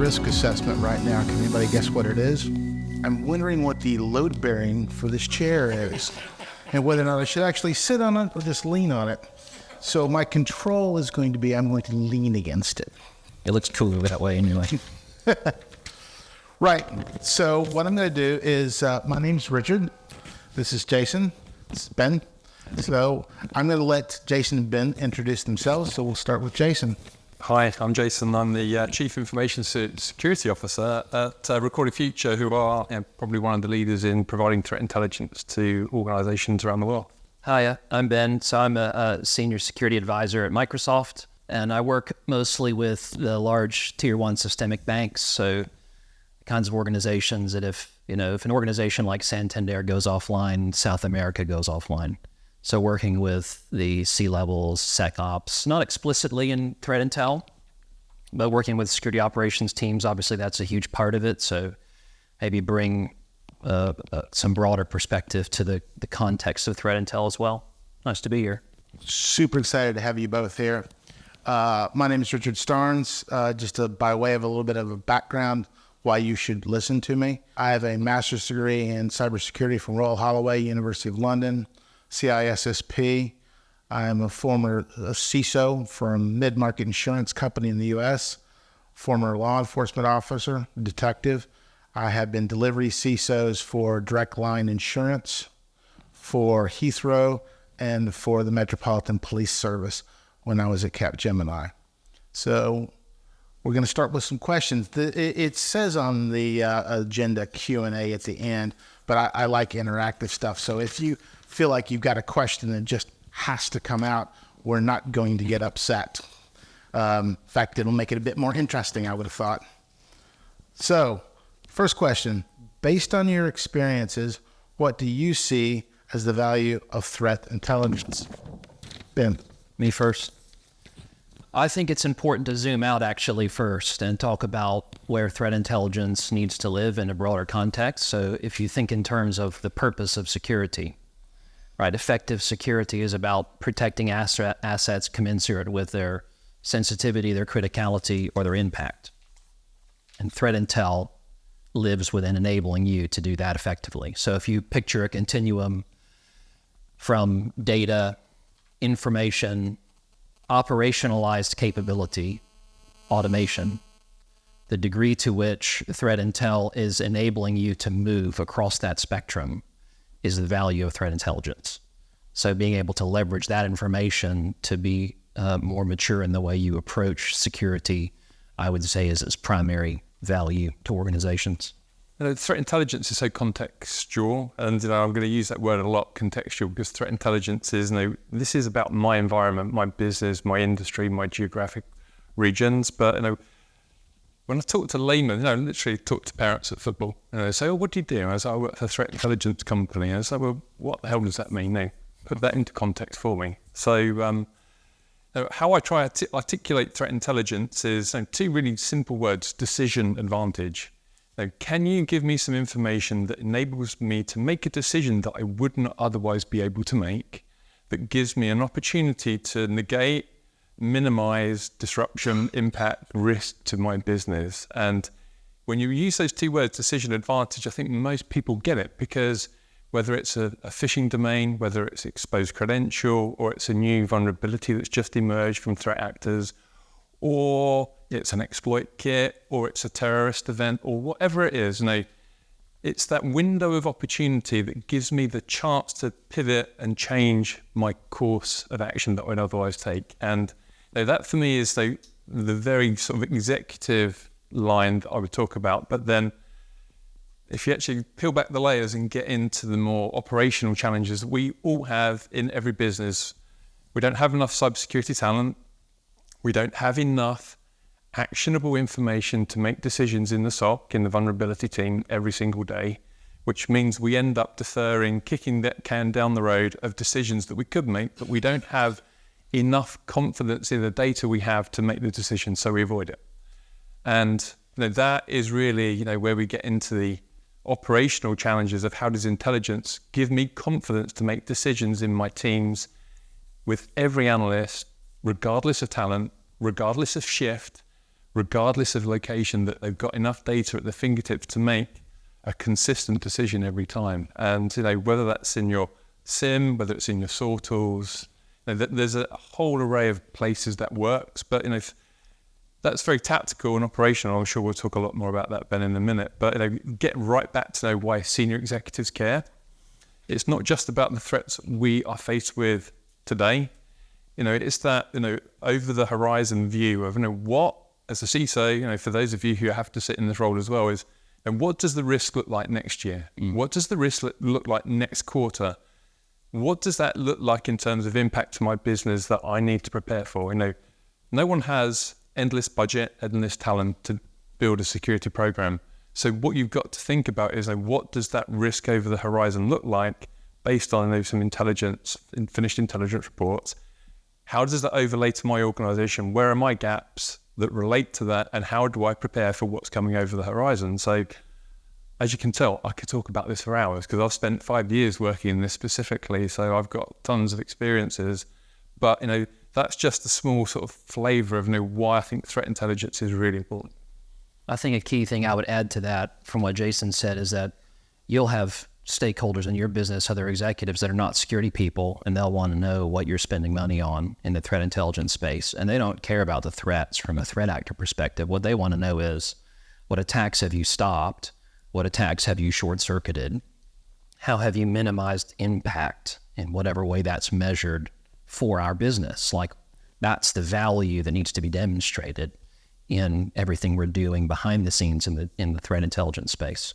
risk assessment right now. Can anybody guess what it is? I'm wondering what the load bearing for this chair is and whether or not I should actually sit on it or just lean on it. So my control is going to be I'm going to lean against it. It looks cooler that way anyway. Right. So what I'm going to do is, my name's Richard. This is Jason. This is Ben. So I'm going to let Jason and Ben introduce themselves. So we'll start with Jason. Hi, I'm Jason. I'm the Chief Information Security Officer at Recorded Future, who are probably one of the leaders in providing threat intelligence to organizations around the world. Hi, I'm Ben. So I'm a Senior Security Advisor at Microsoft, and I work mostly with the large Tier 1 systemic banks, so kinds of organizations that if an organization like Santander goes offline, South America goes offline. So working with the C-levels, SecOps, not explicitly in threat intel, but working with security operations teams, obviously that's a huge part of it. So maybe bring some broader perspective to the context of threat intel as well. Nice to be here. Super excited to have you both here. My name is Richard Starnes. By way of a little bit of a background, why you should listen to me. I have a master's degree in cybersecurity from Royal Holloway, University of London, CISSP. I am a former CISO for a mid-market insurance company in the U.S., former law enforcement officer, detective. I have been delivery CISOs for Direct Line Insurance, for Heathrow, and for the Metropolitan Police Service when I was at Capgemini. So we're going to start with some questions. It says on the agenda Q&A at the end, but I like interactive stuff. So if you feel like you've got a question that just has to come out, we're not going to get upset. In fact, it'll make it a bit more interesting, I would have thought. So, first question, based on your experiences, what do you see as the value of threat intelligence? Ben. Me first. I think it's important to zoom out actually first and talk about where threat intelligence needs to live in a broader context. So if you think in terms of the purpose of security, right? Effective security is about protecting assets commensurate with their sensitivity, their criticality, or their impact. And threat intel lives within enabling you to do that effectively. So if you picture a continuum from data, information, operationalized capability, automation, the degree to which threat intel is enabling you to move across that spectrum is the value of threat intelligence. So being able to leverage that information to be more mature in the way you approach security, I would say is its primary value to organizations. Threat intelligence is so contextual, and I'm going to use that word a lot, contextual, because threat intelligence is, this is about my environment, my business, my industry, my geographic regions. But when I talk to laymen, literally talk to parents at football, they say, "Oh, what do you do?" I say, "I work for a threat intelligence company." And I say, "Well, what the hell does that mean?" No, put that into context for me. So how I try to articulate threat intelligence is two really simple words: decision advantage. Now, can you give me some information that enables me to make a decision that I wouldn't otherwise be able to make, that gives me an opportunity to negate, minimize disruption, impact, risk to my business? And when you use those two words, decision advantage, I think most people get it, because whether it's a phishing domain, whether it's exposed credential, or it's a new vulnerability that's just emerged from threat actors, or it's an exploit kit, or it's a terrorist event, or whatever it is, it's that window of opportunity that gives me the chance to pivot and change my course of action that I'd otherwise take. And that for me is the very sort of executive line that I would talk about. But then if you actually peel back the layers and get into the more operational challenges we all have in every business, we don't have enough cybersecurity talent. We don't have enough actionable information to make decisions in the SOC, in the vulnerability team, every single day, which means we end up deferring, kicking that can down the road of decisions that we could make, but we don't have enough confidence in the data we have to make the decision, so we avoid it. And that is really where we get into the operational challenges of how does intelligence give me confidence to make decisions in my teams with every analyst, regardless of talent, regardless of shift, regardless of location, that they've got enough data at their fingertips to make a consistent decision every time. And whether that's in your SIM, whether it's in your SOAR tools, there's a whole array of places that works. But that's very tactical and operational. I'm sure we'll talk a lot more about that, Ben, in a minute. But get right back to know why senior executives care. It's not just about the threats we are faced with today. It's that over the horizon view of what, as a CISO, for those of you who have to sit in this role as well, is what does the risk look like next year? What does the risk look like next quarter? What does that look like in terms of impact to my business that I need to prepare for? No one has endless budget, endless talent to build a security program. So what you've got to think about is what does that risk over the horizon look like based on some intelligence, finished intelligence reports? How does that overlay to my organization? Where are my gaps that relate to that? And how do I prepare for what's coming over the horizon? So as you can tell, I could talk about this for hours because I've spent 5 years working in this specifically. So I've got tons of experiences, but that's just a small sort of flavor of why I think threat intelligence is really important. I think a key thing I would add to that from what Jason said is that you'll have stakeholders in your business, other executives that are not security people, and they'll want to know what you're spending money on in the threat intelligence space. And they don't care about the threats from a threat actor perspective. What they want to know is what attacks have you stopped? What attacks have you short-circuited? How have you minimized impact in whatever way that's measured for our business? That's the value that needs to be demonstrated in everything we're doing behind the scenes in the threat intelligence space.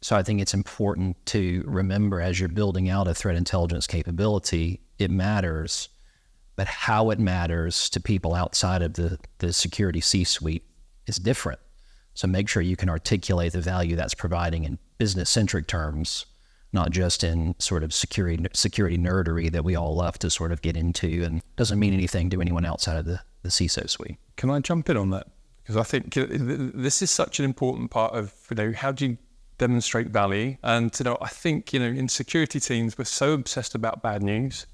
So I think it's important to remember as you're building out a threat intelligence capability, it matters, but how it matters to people outside of the security C-suite is different. So make sure you can articulate the value that's providing in business-centric terms, not just in sort of security nerdery that we all love to sort of get into and doesn't mean anything to anyone outside of the CISO suite. Can I jump in on that? Because I think this is such an important part of, how do you demonstrate value? And, I think, in security teams, we're so obsessed about bad news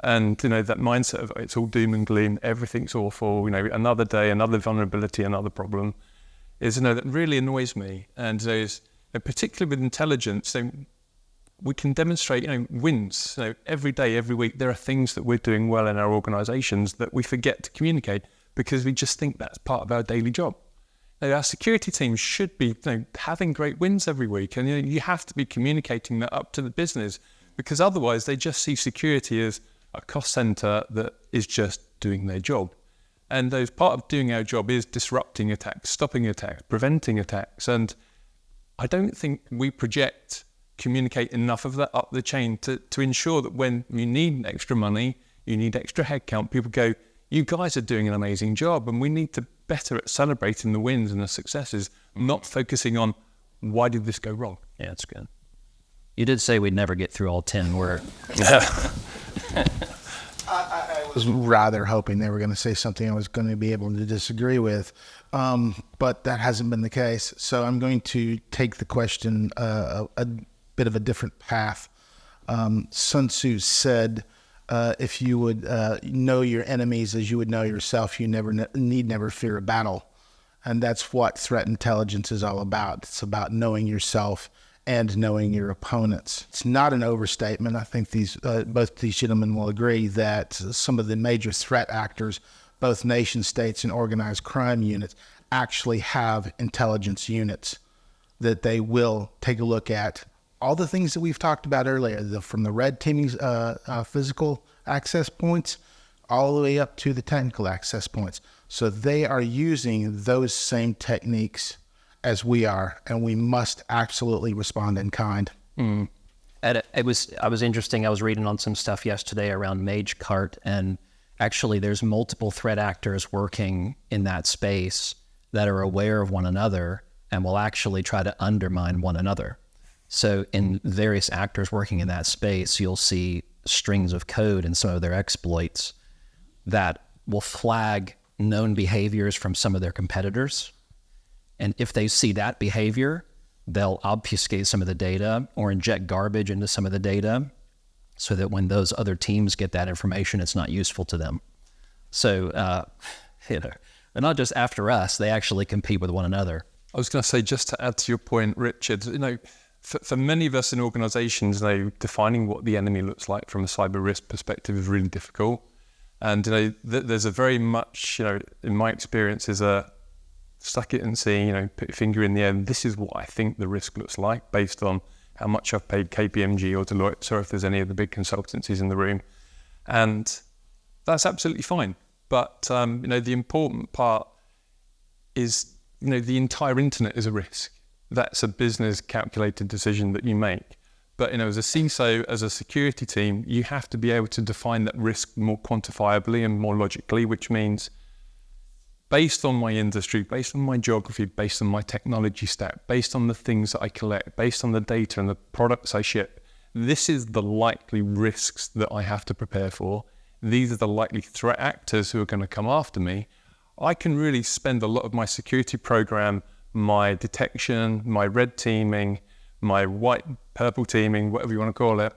and, that mindset of it's all doom and gloom, everything's awful, another day, another vulnerability, another problem is, that really annoys me. And particularly with intelligence, we can demonstrate, wins. Every day, every week, there are things that we're doing well in our organizations that we forget to communicate because we just think that's part of our daily job. Our security teams should be having great wins every week, and you have to be communicating that up to the business because otherwise they just see security as a cost center that is just doing their job. And part of doing our job is disrupting attacks, stopping attacks, preventing attacks. And I don't think we communicate enough of that up the chain to ensure that when you need extra money, you need extra headcount, people go, you guys are doing an amazing job, and we need to better at celebrating the wins and the successes, not focusing on why did this go wrong. Yeah, that's good. You did say we'd never get through all 10 words. I was rather hoping they were going to say something I was going to be able to disagree with, but that hasn't been the case. So I'm going to take the question a bit of a different path. Sun Tzu said, if you would know your enemies as you would know yourself, you need never fear a battle. And that's what threat intelligence is all about. It's about knowing yourself and knowing your opponents. It's not an overstatement. I think both these gentlemen will agree that some of the major threat actors, both nation states and organized crime units, actually have intelligence units that they will take a look at all the things that we've talked about earlier, from the red teaming physical access points all the way up to the technical access points. So they are using those same techniques as we are, and we must absolutely respond in kind. And I was interesting. I was reading on some stuff yesterday around MageCart, and actually there's multiple threat actors working in that space that are aware of one another and will actually try to undermine one another. So in various actors working in that space, you'll see strings of code in some of their exploits that will flag known behaviors from some of their competitors. And if they see that behavior, they'll obfuscate some of the data or inject garbage into some of the data so that when those other teams get that information, it's not useful to them. So, They're not just after us, they actually compete with one another. I was going to say, just to add to your point, Richard, for many of us in organizations, defining what the enemy looks like from a cyber risk perspective is really difficult. And, there's a very much, in my experience, is a suck it and see, put your finger in the air. This is what I think the risk looks like based on how much I've paid KPMG or Deloitte, so if there's any of the big consultancies in the room. And that's absolutely fine. But, the important part is, the entire internet is a risk. That's a business calculated decision that you make. But, as a CISO, as a security team, you have to be able to define that risk more quantifiably and more logically, which means based on my industry, based on my geography, based on my technology stack, based on the things that I collect, based on the data and the products I ship, this is the likely risks that I have to prepare for. These are the likely threat actors who are going to come after me. I can really spend a lot of my security program, my detection, my red teaming, my white, purple teaming, whatever you want to call it,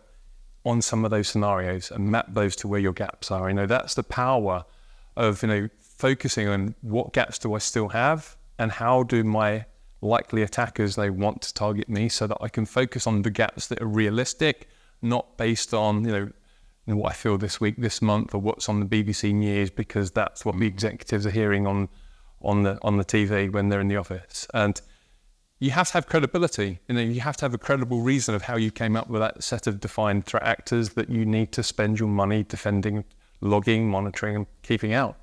on some of those scenarios and map those to where your gaps are. That's the power of, focusing on what gaps do I still have and how do my likely attackers, they want to target me, so that I can focus on the gaps that are realistic, not based on, what I feel this week, this month, or what's on the BBC News, because that's what the executives are hearing on the TV when they're in the office. And you have to have credibility. You have to have a credible reason of how you came up with that set of defined threat actors that you need to spend your money defending, logging, monitoring, and keeping out.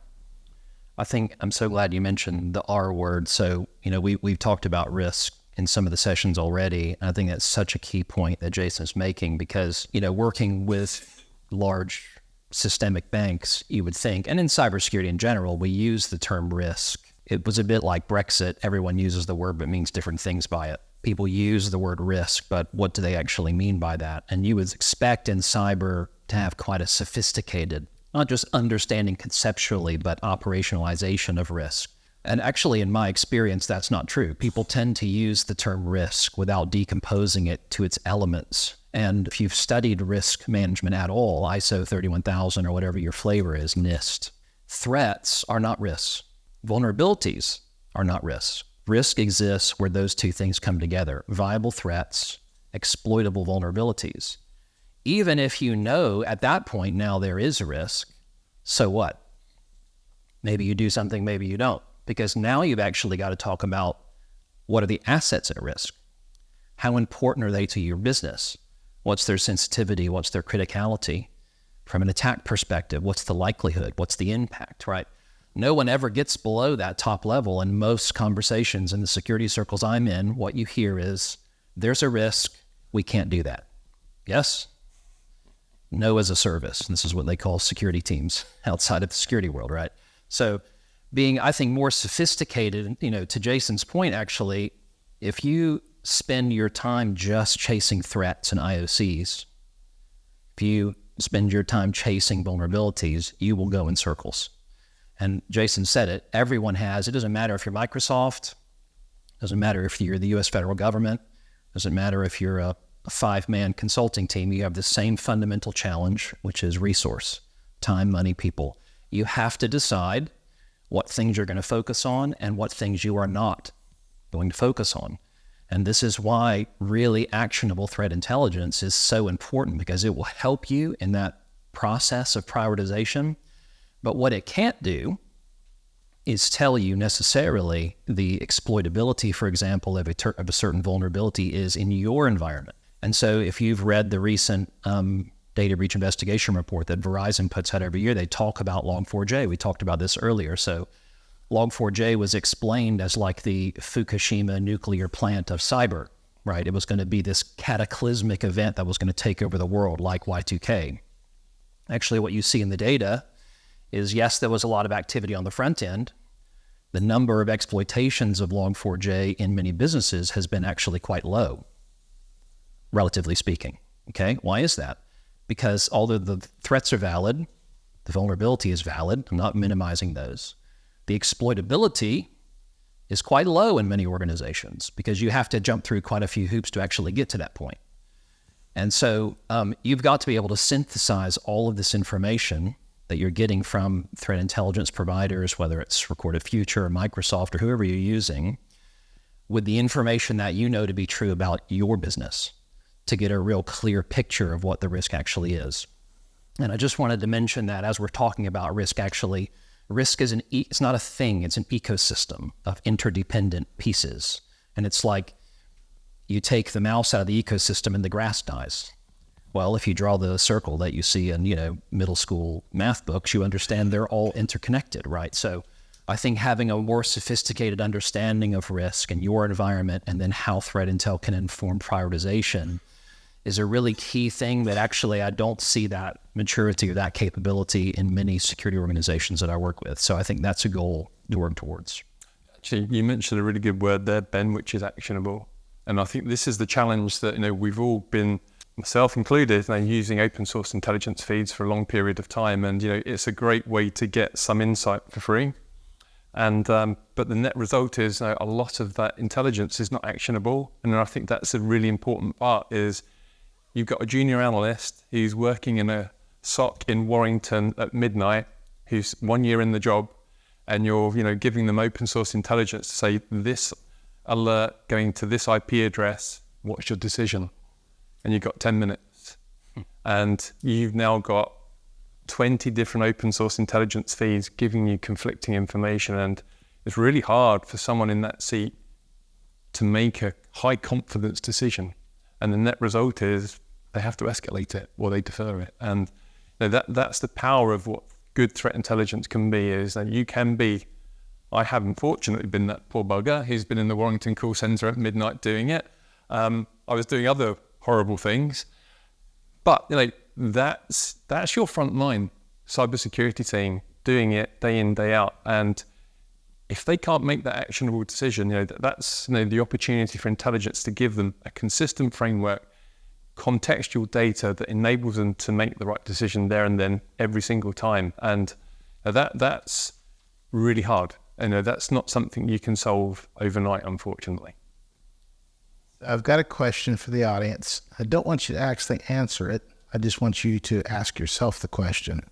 I think I'm so glad you mentioned the R word. So, we've talked about risk in some of the sessions already. And I think that's such a key point that Jason's making because, working with large systemic banks, you would think, and in cybersecurity in general, we use the term risk. It was a bit like Brexit. Everyone uses the word, but means different things by it. People use the word risk, but what do they actually mean by that? And you would expect in cyber to have quite a sophisticated, not just understanding conceptually, but operationalization of risk. And actually, in my experience, that's not true. People tend to use the term risk without decomposing it to its elements. And if you've studied risk management at all, ISO 31000 or whatever your flavor is, NIST, threats are not risks. Vulnerabilities are not risks. Risk exists where those two things come together: viable threats, exploitable vulnerabilities. Even if you know at that point now there is a risk, so what? Maybe you do something, maybe you don't. Because now you've actually got to talk about what are the assets at risk? How important are they to your business? What's their sensitivity? What's their criticality? From an attack perspective, what's the likelihood? What's the impact, right? No one ever gets below that top level. And most conversations in the security circles I'm in, what you hear is, there's a risk, we can't do that. Yes? No as a service. This is what they call security teams outside of the security world, right? So being, I think, more sophisticated, to Jason's point, actually, if you spend your time just chasing threats and IOCs, if you spend your time chasing vulnerabilities, you will go in circles. And Jason said it, everyone has. It doesn't matter if you're Microsoft, doesn't matter if you're the US federal government, doesn't matter if you're a five-man consulting team, you have the same fundamental challenge, which is resource, time, money, people. You have to decide what things you're going to focus on and what things you are not going to focus on. And this is why really actionable threat intelligence is so important, because it will help you in that process of prioritization. But what it can't do is tell you necessarily the exploitability, for example, of a certain vulnerability is in your environment. And so if you've read the recent data breach investigation report that Verizon puts out every year, they talk about Log4j. We talked about this earlier. So Log4j was explained as like the Fukushima nuclear plant of cyber, right? It was going to be this cataclysmic event that was going to take over the world like Y2K. Actually, what you see in the data is, yes, there was a lot of activity on the front end. The number of exploitations of Log4j in many businesses has been actually quite low, relatively speaking. Okay, why is that? Because although the threats are valid, the vulnerability is valid, I'm not minimizing those. The exploitability is quite low in many organizations because you have to jump through quite a few hoops to actually get to that point. And so you've got to be able to synthesize all of this information that you're getting from threat intelligence providers, whether it's Recorded Future or Microsoft or whoever you're using, with the information that you know to be true about your business to get a real clear picture of what the risk actually is. And I just wanted to mention that as we're talking about risk, actually, risk is it's not a thing, it's an ecosystem of interdependent pieces. And it's like you take the mouse out of the ecosystem and the grass dies. Well, if you draw the circle that you see in, middle school math books, you understand they're all interconnected, right? So I think having a more sophisticated understanding of risk and your environment and then how threat intel can inform prioritization is a really key thing that actually I don't see that maturity or that capability in many security organizations that I work with. So I think that's a goal to work towards. Actually, you mentioned a really good word there, Ben, which is actionable. And I think this is the challenge that, we've all been, myself included, using open source intelligence feeds for a long period of time. And, it's a great way to get some insight for free. And but the net result is a lot of that intelligence is not actionable. And I think that's a really important part is you've got a junior analyst who's working in a SOC in Warrington at midnight, who's 1 year in the job, and you're giving them open source intelligence to say this alert going to this IP address, what's your decision? And you've got 10 minutes. And you've now got 20 different open source intelligence feeds giving you conflicting information. And it's really hard for someone in that seat to make a high confidence decision. And the net result is they have to escalate it or they defer it. And that's the power of what good threat intelligence can be, is that you can be, I haven't fortunately been that poor bugger who's been in the Warrington call center at midnight doing it. I was doing other horrible things, but that's your frontline cybersecurity team doing it day in, day out. And if they can't make that actionable decision, that's the opportunity for intelligence to give them a consistent framework, contextual data that enables them to make the right decision there and then every single time. And that's really hard. That's not something you can solve overnight, unfortunately. I've got a question for the audience. I don't want you to actually answer it. I just want you to ask yourself the question.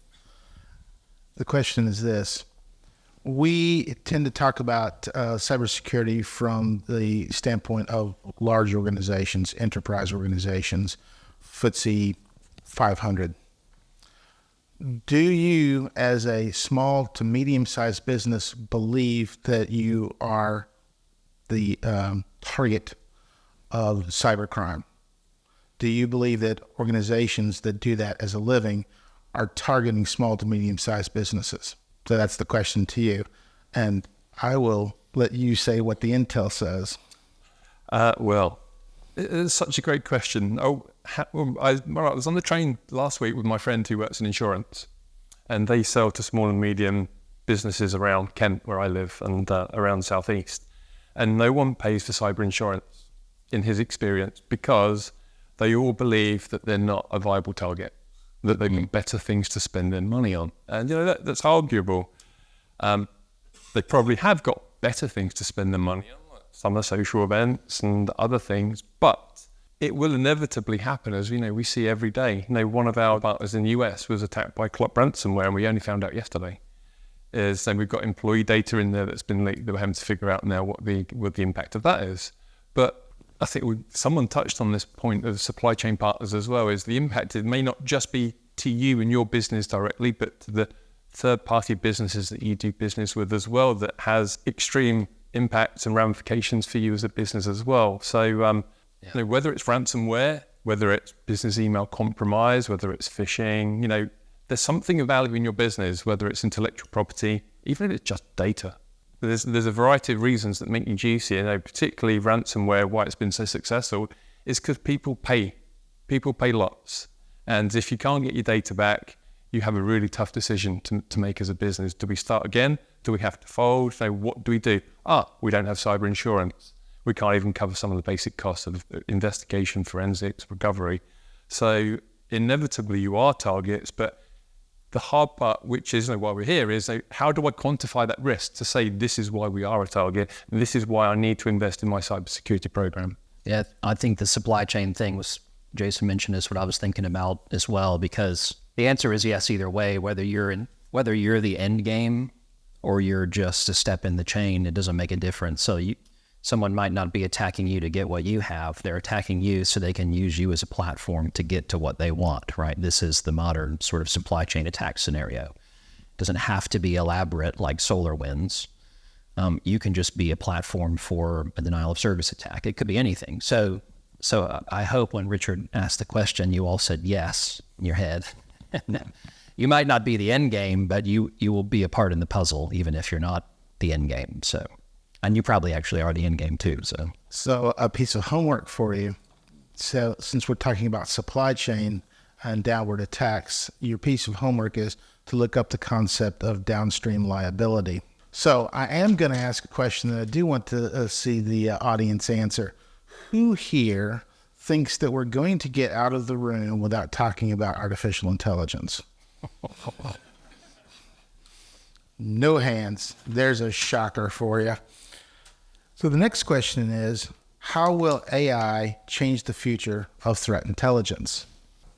The question is this. We tend to talk about cybersecurity from the standpoint of large organizations, enterprise organizations, FTSE 500. Do you, as a small to medium-sized business, believe that you are the target of cybercrime? Do you believe that organizations that do that as a living are targeting small to medium-sized businesses? So that's the question to you. And I will let you say what the intel says. Well, it's such a great question. I was on the train last week with my friend who works in insurance, and they sell to small and medium businesses around Kent, where I live, and around the southeast. And no one pays for cyber insurance, in his experience, because they all believe that they're not a viable target, that they've got better things to spend their money on. And that's arguable. They probably have got better things to spend their money on, like summer social events and other things, but it will inevitably happen, as we see every day. One of our partners in the US was attacked by ransomware, and we only found out yesterday. We've got employee data in there that's been leaked that we're having to figure out now what the impact of that is. But I think someone touched on this point of supply chain partners as well, is the impact, it may not just be to you and your business directly, but to the third-party businesses that you do business with as well, that has extreme impacts and ramifications for you as a business as well. So whether it's ransomware, whether it's business email compromise, whether it's phishing, there's something of value in your business, whether it's intellectual property, even if it's just data. There's a variety of reasons that make you juicy, particularly ransomware, why it's been so successful, is because people pay lots. And if you can't get your data back, you have a really tough decision to make as a business. Do we start again? Do we have to fold? What do we do? We don't have cyber insurance. We can't even cover some of the basic costs of investigation, forensics, recovery. So inevitably you are targets, but the hard part, which is why we're here, is how do I quantify that risk to say this is why we are a target, and this is why I need to invest in my cybersecurity program? Yeah, I think the supply chain thing was Jason mentioned is what I was thinking about as well, because the answer is yes either way. Whether you're the end game or you're just a step in the chain, it doesn't make a difference. So someone might not be attacking you to get what you have. They're attacking you so they can use you as a platform to get to what they want, right? This is the modern sort of supply chain attack scenario. It doesn't have to be elaborate like SolarWinds. You can just be a platform for a denial of service attack. It could be anything. So I hope when Richard asked the question, you all said yes in your head. You might not be the end game, but you will be a part in the puzzle, even if you're not the end game. So, and you probably actually are the end game too. So a piece of homework for you. So since we're talking about supply chain and downward attacks, your piece of homework is to look up the concept of downstream liability. So I am going to ask a question that I do want to see the audience answer. Who here thinks that we're going to get out of the room without talking about artificial intelligence? No hands. There's a shocker for you. So the next question is, how will AI change the future of threat intelligence?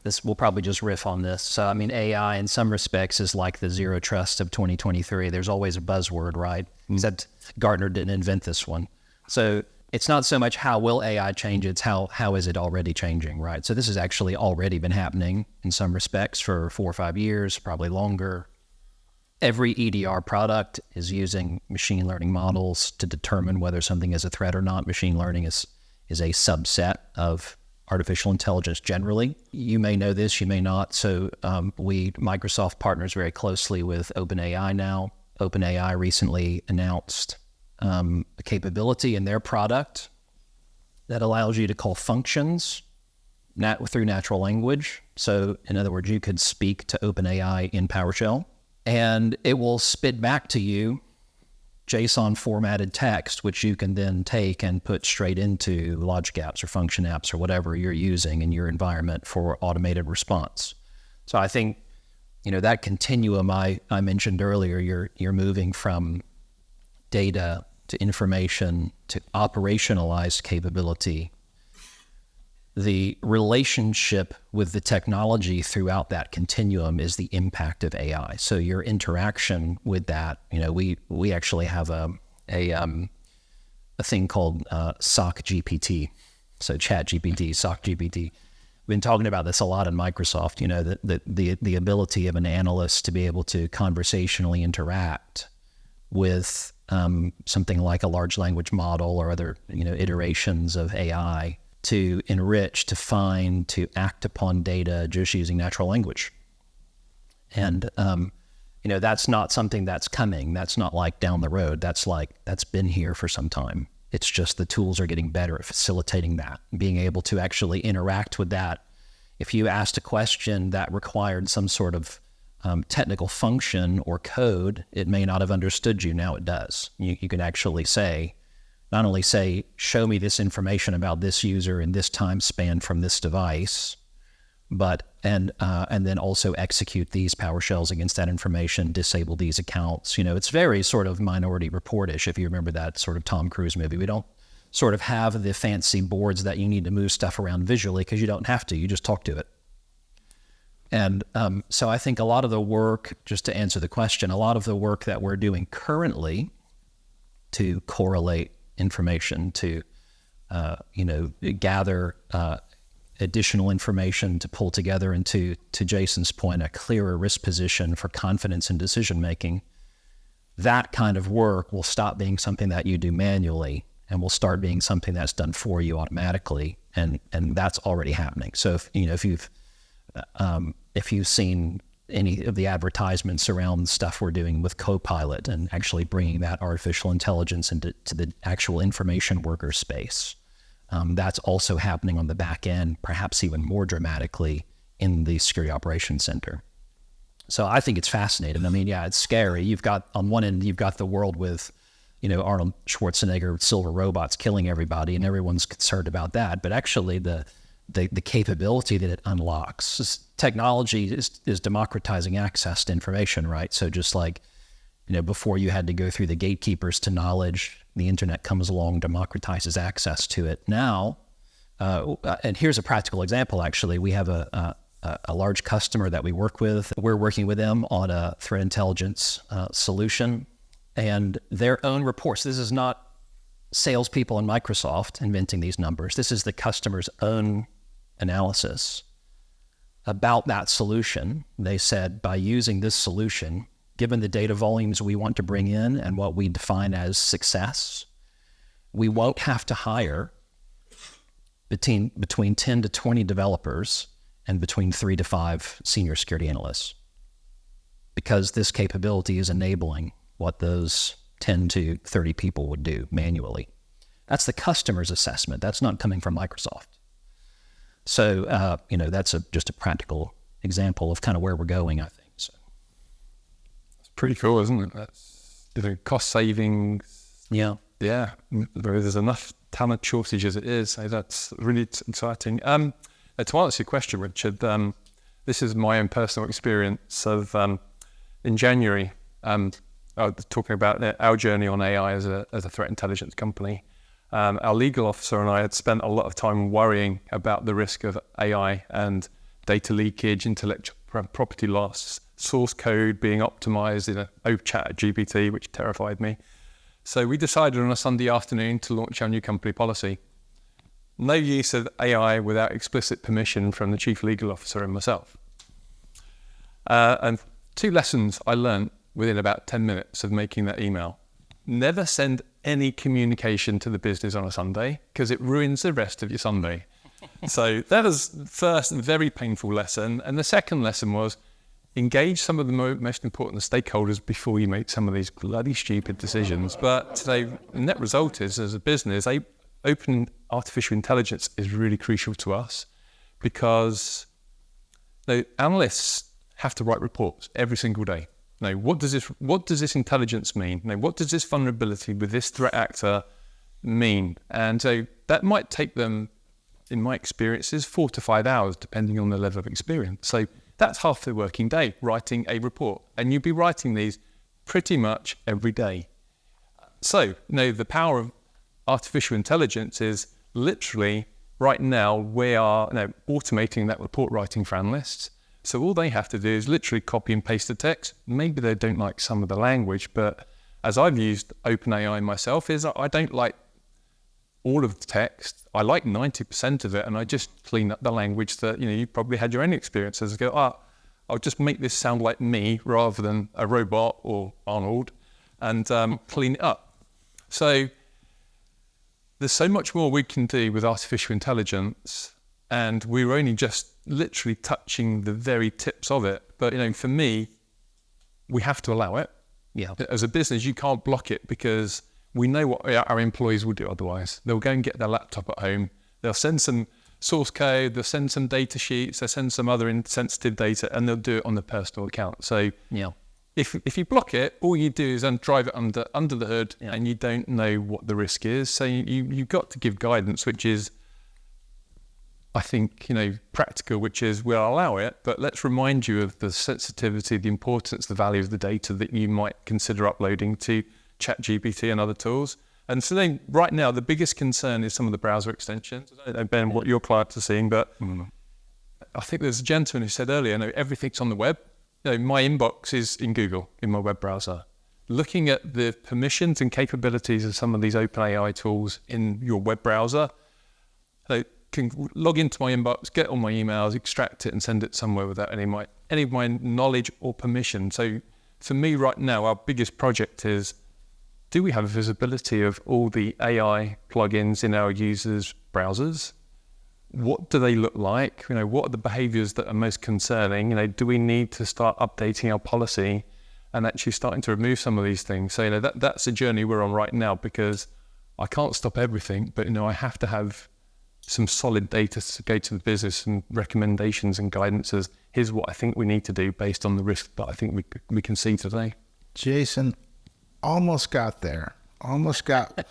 This we'll probably just riff on this. So, I mean, AI in some respects is like the zero trust of 2023. There's always a buzzword, right? Except Gartner didn't invent this one. So it's not so much how will AI change, it's how is it already changing, right? So this has actually already been happening in some respects for 4 or 5 years, probably longer. Every EDR product is using machine learning models to determine whether something is a threat or not. Machine learning is a subset of artificial intelligence generally. You may know this, you may not. So Microsoft partners very closely with OpenAI now. OpenAI recently announced a capability in their product that allows you to call functions through natural language. So in other words, you could speak to OpenAI in PowerShell, and it will spit back to you JSON formatted text, which you can then take and put straight into logic apps or function apps or whatever you're using in your environment for automated response. So I think, that continuum I mentioned earlier, you're moving from data to information to operationalized capability. The relationship with the technology throughout that continuum is the impact of AI. So your interaction with that, we actually have a thing called SOC GPT. So Chat GPT, SOC GPT. We've been talking about this a lot in Microsoft, the ability of an analyst to be able to conversationally interact with something like a large language model or other, iterations of AI to enrich, to find, to act upon data just using natural language. And, that's not something that's coming. That's not like down the road. That's been here for some time. It's just the tools are getting better at facilitating that, being able to actually interact with that. If you asked a question that required some sort of technical function or code, it may not have understood you. Now it does. You can actually not only say, show me this information about this user in this time span from this device, but and then also execute these PowerShells against that information, disable these accounts. It's very sort of Minority Report-ish, if you remember that sort of Tom Cruise movie. We don't sort of have the fancy boards that you need to move stuff around visually because you don't have to. You just talk to it. And so I think a lot of the work, just to answer the question, a lot of the work that we're doing currently to correlate information, to gather additional information to pull together into, to Jason's point, a clearer risk position for confidence in decision making, that kind of work will stop being something that you do manually and will start being something that's done for you automatically, and that's already happening. So if you've seen any of the advertisements around stuff we're doing with Copilot and actually bringing that artificial intelligence into the actual information worker space, that's also happening on the back end, perhaps even more dramatically in the security operations center. So I think it's fascinating. I mean, yeah, it's scary. On one end, you've got the world with, Arnold Schwarzenegger, silver robots killing everybody, and everyone's concerned about that. But actually the capability that it unlocks, technology is democratizing access to information, right? So just like, before you had to go through the gatekeepers to knowledge, the internet comes along, democratizes access to it. Now, And here's a practical example, actually. We have a large customer that we work with. We're working with them on a threat intelligence solution, and their own reports. This is not salespeople in Microsoft inventing these numbers. This is the customer's own analysis about that solution. They said, by using this solution, given the data volumes we want to bring in and what we define as success, we won't have to hire between 10 to 20 developers and between 3 to 5 senior security analysts, because this capability is enabling what those 10 to 30 people would do manually. That's the customer's assessment. That's not coming from Microsoft. So, that's just a practical example of kind of where we're going, I think. So, It's pretty cool, isn't it? That's cost savings. yeah. Yeah, there's enough talent shortage as it is. So that's really exciting. To answer your question, Richard, this is my own personal experience of in January. I was talking about our journey on AI as a threat intelligence company. Our legal officer and I had spent a lot of time worrying about the risk of AI and data leakage, intellectual property loss, source code being optimized in a chat GPT, which terrified me. So we decided on a Sunday afternoon to launch our new company policy. No use of AI without explicit permission from the chief legal officer and myself. And 2 lessons I learned within about 10 minutes of making that email. Never send any communication to the business on a Sunday, because it ruins the rest of your Sunday. So that was the first and very painful lesson. And the second lesson was, engage some of the most important stakeholders before you make some of these bloody stupid decisions. But the net result is, as a business, open artificial intelligence is really crucial to us, because the analysts have to write reports every single day. Now, what does this intelligence mean? Now, what does this vulnerability with this threat actor mean? And so that might take them, in my experiences, 4 to 5 hours, depending on the level of experience. So that's half the working day, writing a report. And you'll be writing these pretty much every day. So, the power of artificial intelligence is literally, right now, we are automating that report writing for analysts. So all they have to do is literally copy and paste the text. Maybe they don't like some of the language, but as I've used OpenAI myself, is I don't like all of the text. I like 90% of it, and I just clean up the language that, you probably had your own experiences. Go, I'll just make this sound like me rather than a robot or Arnold, and clean it up. So there's so much more we can do with artificial intelligence, and we're only just literally touching the very tips of it. But, for me, we have to allow it. Yeah. As a business, you can't block it, because we know what our employees will do otherwise. They'll go and get their laptop at home. They'll send some source code. They'll send some data sheets. They'll send some other insensitive data, and they'll do it on the personal account. So Yeah. if you block it, all you do is drive it under the hood, and you don't know what the risk is. So you've got to give guidance, which is, I think, practical, which is, we'll allow it, but let's remind you of the sensitivity, the importance, the value of the data that you might consider uploading to ChatGPT and other tools. And so then, right now, the biggest concern is some of the browser extensions. I don't know, Ben, what your clients are seeing, but I think there's a gentleman who said earlier, everything's on the web. My inbox is in Google, in my web browser. Looking at the permissions and capabilities of some of these OpenAI tools in your web browser, they can log into my inbox, get all my emails, extract it, and send it somewhere without any of my knowledge or permission. So for me right now, our biggest project is, do we have visibility of all the AI plugins in our users' browsers? What do they look like? What are the behaviors that are most concerning? Do we need to start updating our policy and actually starting to remove some of these things? So, that's a journey we're on right now, because I can't stop everything, but, I have to have some solid data to go to the business and recommendations and guidances. Here's what I think we need to do based on the risk that I think we can see today. Jason, almost got there. Almost got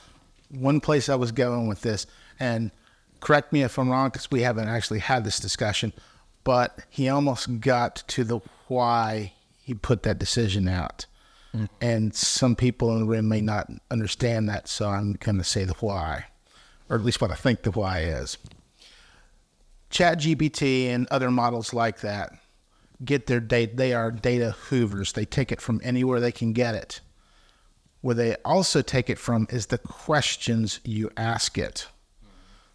one place I was going with this. And correct me if I'm wrong, because we haven't actually had this discussion, but he almost got to the why he put that decision out. And some people in the room may not understand that, so I'm going to say the why, or at least what I think the why is. ChatGPT and other models like that get their data. They are data hoovers. They take it from anywhere they can get it. Where they also take it from is the questions you ask it.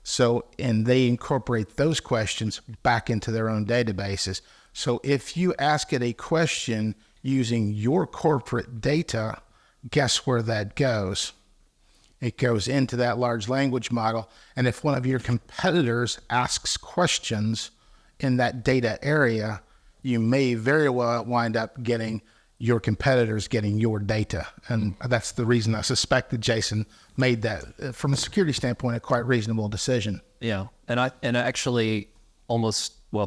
So, and they incorporate those questions back into their own databases. So if you ask it a question using your corporate data, guess where that goes? It goes into that large language model. And if one of your competitors asks questions in that data area, you may very well wind up getting your competitors getting your data. And that's the reason I suspect that Jason made that, from a security standpoint, a quite reasonable decision. Yeah. And actually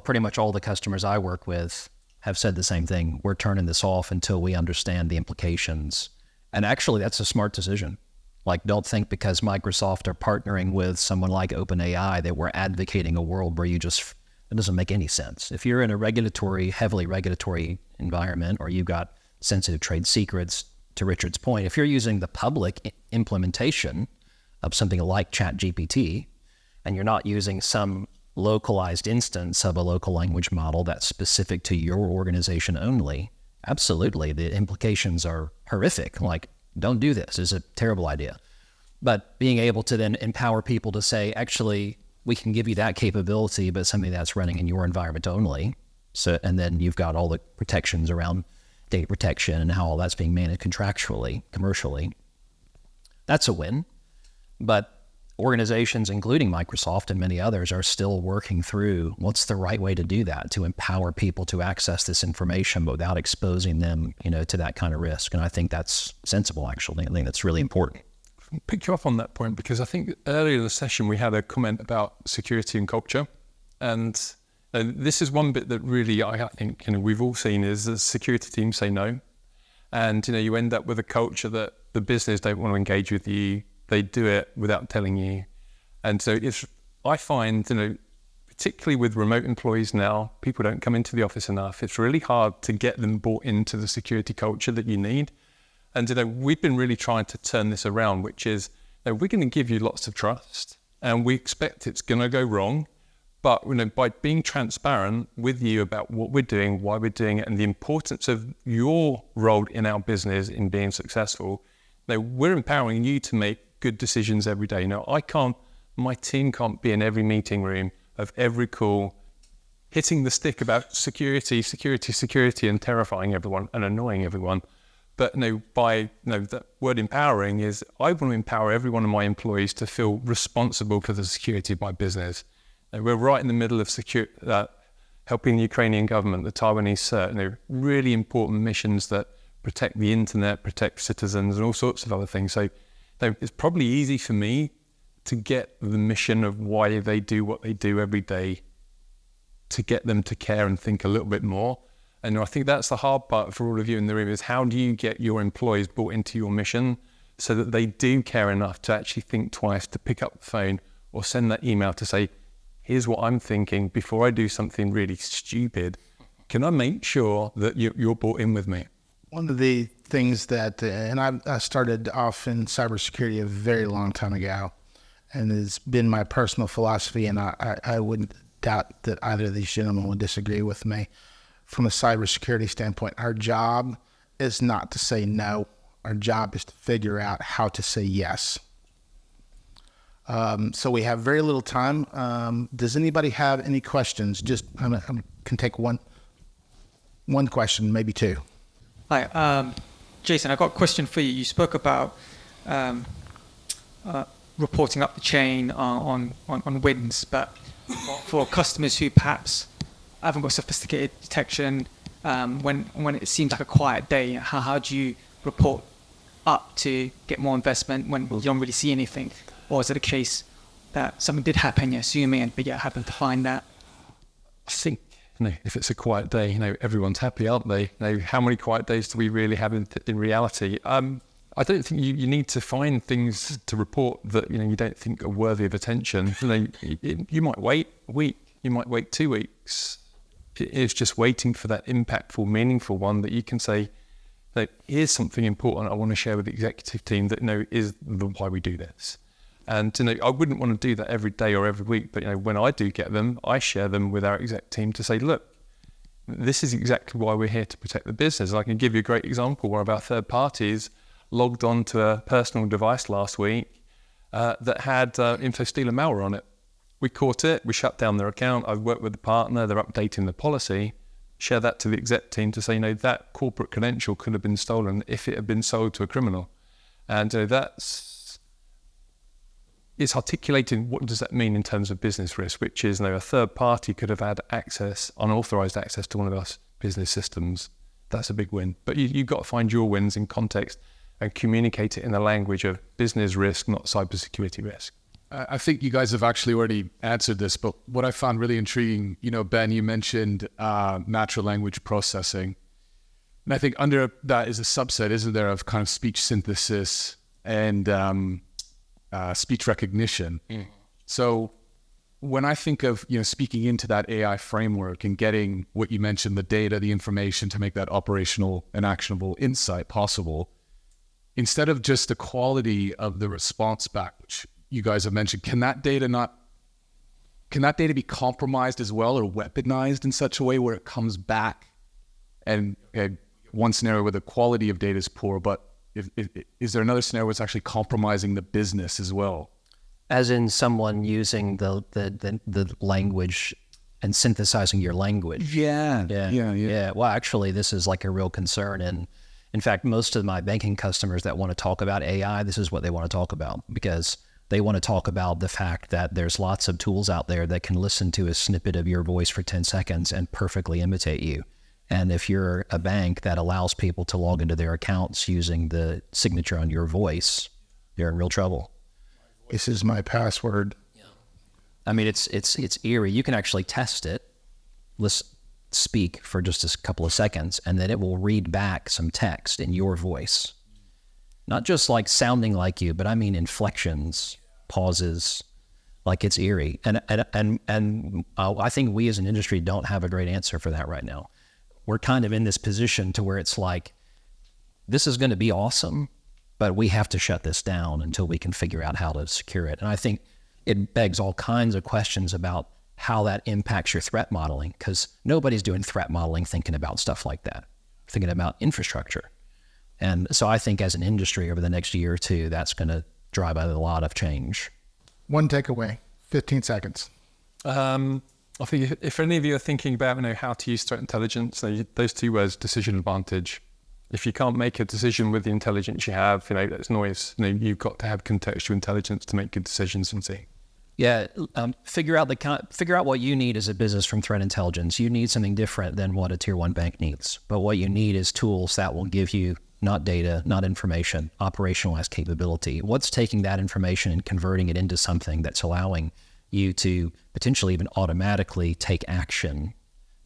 pretty much all the customers I work with have said the same thing. We're turning this off until we understand the implications. And actually, that's a smart decision. Like, don't think because Microsoft are partnering with someone like OpenAI that we're advocating a world where it doesn't make any sense. If you're in a heavily regulatory environment, or you've got sensitive trade secrets, to Richard's point, if you're using the public implementation of something like ChatGPT, and you're not using some localized instance of a local language model that's specific to your organization only, absolutely, the implications are horrific. Like, don't do this. It's a terrible idea. But being able to then empower people to say, actually, we can give you that capability, but something that's running in your environment only. So, and then you've got all the protections around data protection and how all that's being managed contractually, commercially. That's a win. But organizations, including Microsoft and many others, are still working through what's the right way to do that, to empower people to access this information without exposing them, to that kind of risk. And I think that's sensible, actually. I think that's really important. I'll pick you up on that point, because I think earlier in the session we had a comment about security and culture. And this is one bit that really I think we've all seen is the security team say no. And you end up with a culture that the business don't want to engage with you. They do it without telling you. And so I find, particularly with remote employees now, people don't come into the office enough. It's really hard to get them bought into the security culture that you need. And we've been really trying to turn this around, which is we're going to give you lots of trust, and we expect it's going to go wrong. But by being transparent with you about what we're doing, why we're doing it, and the importance of your role in our business in being successful, we're empowering you to make good decisions every day. My team can't be in every meeting room of every call, hitting the stick about security, and terrifying everyone and annoying everyone. But that word empowering is, I want to empower every one of my employees to feel responsible for the security of my business. We're right in the middle of helping the Ukrainian government, the Taiwanese CERT, really important missions that protect the internet, protect citizens, and all sorts of other things. So it's probably easy for me to get the mission of why they do what they do every day, to get them to care and think a little bit more. And I think that's the hard part for all of you in the room, is how do you get your employees bought into your mission so that they do care enough to actually think twice, to pick up the phone or send that email to say, here's what I'm thinking before I do something really stupid. Can I make sure that you're bought in with me? One of the things that, and I started off in cybersecurity a very long time ago, and it's been my personal philosophy, and I wouldn't doubt that either of these gentlemen would disagree with me. From a cybersecurity standpoint, our job is not to say no. Our job is to figure out how to say yes. So we have very little time. Does anybody have any questions? Just I can take one question, maybe two. Hi, Jason, I've got a question for you. You spoke about reporting up the chain on wins, but for customers who perhaps haven't got sophisticated detection, when it seems like a quiet day, how do you report up to get more investment when you don't really see anything? Or is it a case that something did happen, you're assuming, but you happen to find that? I think if it's a quiet day, everyone's happy, aren't they? How many quiet days do we really have in reality? I don't think you need to find things to report that you don't think are worthy of attention. You might wait a week, you might wait 2 weeks. It's just waiting for that impactful, meaningful one that you can say, here's something important I want to share with the executive team that is why we do this. And I wouldn't want to do that every day or every week, but when I do get them, I share them with our exec team to say, look, this is exactly why we're here to protect the business. And I can give you a great example. One of our third parties logged onto a personal device last week that had InfoStealer malware on it. We caught it, we shut down their account. I've worked with the partner, they're updating the policy, share that to the exec team to say, that corporate credential could have been stolen if it had been sold to a criminal. And it's articulating what does that mean in terms of business risk, which is a third party could have had unauthorized access to one of our business systems. That's a big win. But you've got to find your wins in context and communicate it in the language of business risk, not cybersecurity risk. I think you guys have actually already answered this, but what I found really intriguing, Ben, you mentioned natural language processing. And I think under that is a subset, isn't there, of kind of speech synthesis and speech recognition. So when I think of, speaking into that AI framework and getting what you mentioned, the data, the information to make that operational and actionable insight possible, instead of just the quality of the response back, which you guys have mentioned, can that data be compromised as well, or weaponized in such a way where it comes back? And one scenario where the quality of data is poor, but is there another scenario where it's actually compromising the business as well? As in someone using the language and synthesizing your language. Yeah. Well, actually, this is like a real concern. And in fact, most of my banking customers that want to talk about AI, this is what they want to talk about, because they want to talk about the fact that there's lots of tools out there that can listen to a snippet of your voice for 10 seconds and perfectly imitate you. And if you're a bank that allows people to log into their accounts using the signature on your voice, you're in real trouble. This is my password. I mean, it's eerie. You can actually test it. Let's speak for just a couple of seconds, and then it will read back some text in your voice. Not just like sounding like you, but I mean inflections, pauses, like it's eerie. And I think we as an industry don't have a great answer for that right now. We're kind of in this position to where it's like, this is going to be awesome, but we have to shut this down until we can figure out how to secure it. And I think it begs all kinds of questions about how that impacts your threat modeling, because nobody's doing threat modeling thinking about stuff like that, thinking about infrastructure. And so I think as an industry over the next year or two, that's going to drive a lot of change. One takeaway, 15 seconds. I think if any of you are thinking about how to use threat intelligence, those two words, decision advantage. If you can't make a decision with the intelligence you have, that's noise. You've got to have contextual intelligence to make good decisions and see. Yeah, figure out what you need as a business from threat intelligence. You need something different than what a tier 1 bank needs. But what you need is tools that will give you not data, not information, operationalized capability. What's taking that information and converting it into something that's allowing you to potentially even automatically take action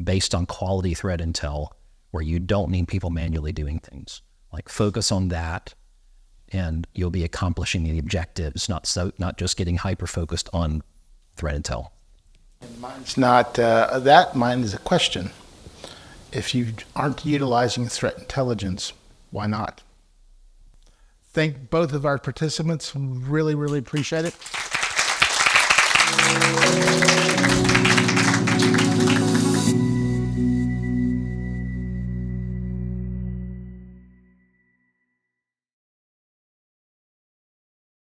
based on quality threat intel, where you don't need people manually doing things. Like, focus on that, and you'll be accomplishing the objectives, not just getting hyper-focused on threat intel. And mine's not that. Mine is a question. If you aren't utilizing threat intelligence, why not? Thank both of our participants. Really, really appreciate it.